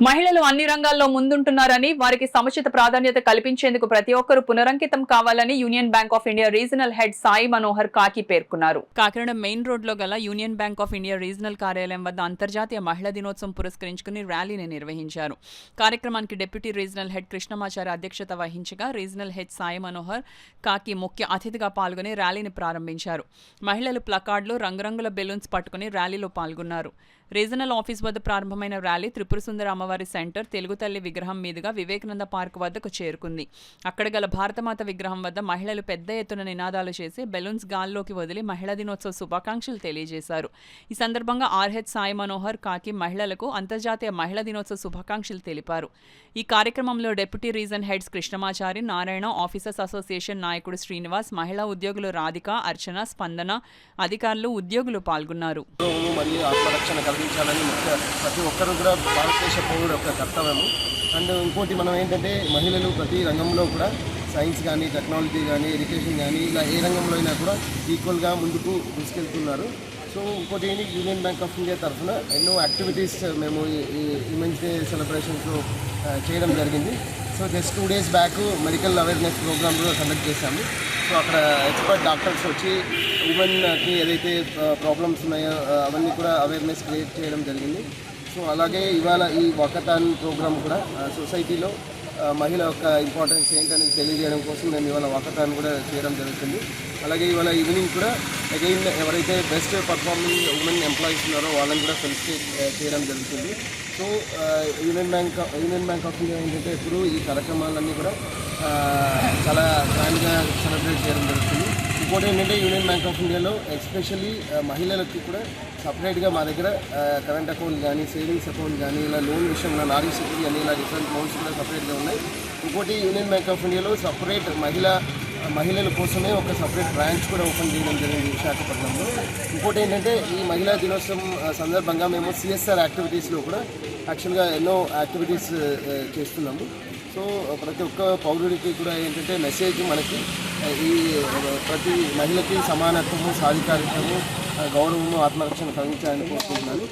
మహిళలు అన్ని రంగాల్లో ముందుంటున్నారని వారికి సముచిత ప్రాధాన్యత కల్పించేందుకు ప్రతి ఒక్కరూ పునరంకితం కావాలని union bank of India regional head Sai Manohar కాకి పేర్కొన్నారు. కాకినాడ మెయిన్ రోడ్లో గల union bank of India regional కార్యాలయం వద్ద అంతర్జాతీయ మహిళా దినోత్సవం పురస్కరించుకుని ర్యాలీని నిర్వహించారు. కార్యక్రమానికి డిప్యూటీ రీజనల్ హెడ్ కృష్ణమాచారి అధ్యక్షత వహించగా రీజనల్ హెడ్ సాయి మనోహర్ కాకి ముఖ్య అతిథిగా పాల్గొని ర్యాలీని ప్రారంభించారు. మహిళలు ప్లకార్డులు, రంగురంగుల బెలూన్స్ పట్టుకుని ర్యాలీలో పాల్గొన్నారు. రీజనల్ ఆఫీస్ వద్ద ప్రారంభమైన ర్యాలీ త్రిపుర సుందర అమ్మవారి సెంటర్, తెలుగు తల్లి విగ్రహం మీదుగా వివేకానంద పార్క్ వద్దకు చేరుకుంది. అక్కడ గల భారతమాత విగ్రహం వద్ద మహిళలు పెద్ద ఎత్తున నినాదాలు చేసి బెలూన్స్ గాల్లోకి వదిలి మహిళా దినోత్సవ శుభాకాంక్షలు తెలియజేశారు. ఈ సందర్భంగా ఆర్హెచ్ సాయి మనోహర్ కాకి మహిళలకు అంతర్జాతీయ మహిళా దినోత్సవ శుభాకాంక్షలు తెలిపారు. ఈ కార్యక్రమంలో deputy reason heads Krishnamachari, Narayana, officers association నాయకుడు శ్రీనివాస్, మహిళా ఉద్యోగులు రాధిక, అర్చన, స్పందన, అధికారులు, ఉద్యోగులు పాల్గొన్నారు. ప్రతి ఒక్కరు కూడా భారతదేశ పౌరుడు యొక్క కర్తవ్యము. అండ్ ఇంకోటి మనం ఏంటంటే మహిళలు ప్రతి రంగంలో కూడా సైన్స్ కానీ, టెక్నాలజీ కానీ, ఎడ్యుకేషన్ కానీ, ఇలా ఏ రంగంలో అయినా కూడా ఈక్వల్గా ముందుకు తీసుకెళ్తున్నారు. సో ఇంకోటి ఏంటి, యూనియన్ బ్యాంక్ ఆఫ్ ఇండియా తరఫున ఎన్నో యాక్టివిటీస్ మేము ఈ ఉమెన్స్ డే సెలబ్రేషన్స్లో చేయడం జరిగింది. So just 2 days back medical awareness program కూడా కండక్ట్ చేశాము. సో అక్కడ ఎక్స్పర్ట్ డాక్టర్స్ వచ్చి ఉమెన్కి ఏదైతే ప్రాబ్లమ్స్ ఉన్నాయో అవన్నీ కూడా అవేర్నెస్ క్రియేట్ చేయడం జరిగింది. సో అలాగే ఇవాళ ఈ వాకథాన్ ప్రోగ్రామ్ కూడా సొసైటీలో మహిళ యొక్క ఇంపార్టెన్స్ ఏంటనేది తెలియజేయడం కోసం మేము ఇవాళ వాకథాన్ కూడా చేయడం జరుగుతుంది. అలాగే ఇవాళ ఈవినింగ్ కూడా అగైన్ ఎవరైతే బెస్ట్ పర్ఫార్మింగ్ ఉమెన్ ఎంప్లాయీస్ ఉన్నారో వాళ్ళని కూడా ఫెలిసిటేట్ చేయడం జరుగుతుంది. So union bank of India ఏంటంటే ఎప్పుడు ఈ కార్యక్రమాలన్నీ కూడా చాలా గ్రాండ్గా సెలబ్రేట్ చేయడం జరుగుతుంది. ఇంకోటి ఏంటంటే యూనియన్ బ్యాంక్ ఆఫ్ ఇండియాలో ఎస్పెషల్లీ మహిళలకి కూడా సపరేట్గా మా దగ్గర కరెంట్ అకౌంట్ కానీ, సేవింగ్స్ అకౌంట్ కానీ, ఇలా లోన్ విషయంలో నారీ శక్తి అని ఇలా డిఫరెంట్ లోన్స్ కూడా సపరేట్గా ఉన్నాయి. ఇంకోటి యూనియన్ బ్యాంక్ ఆఫ్ ఇండియాలో సపరేట్ మహిళల కోసమే ఒక సపరేట్ బ్రాంచ్ కూడా ఓపెన్ చేయడం జరిగింది విశాఖపట్నంలో. ఇంకోటి ఏంటంటే ఈ మహిళా దినోత్సవం సందర్భంగా మేము CSR యాక్టివిటీస్లో కూడా యాక్చువల్గా ఎన్నో యాక్టివిటీస్ చేస్తున్నాము. సో ప్రతి ఒక్క పౌరుడికి కూడా ఏంటంటే మెసేజ్ మనకి ఈ ప్రతి మహిళకి సమానత్వము, సాధికారిత్వము, గౌరవము, ఆత్మరక్షణ కలిగించాలని కోరుకుంటున్నాను.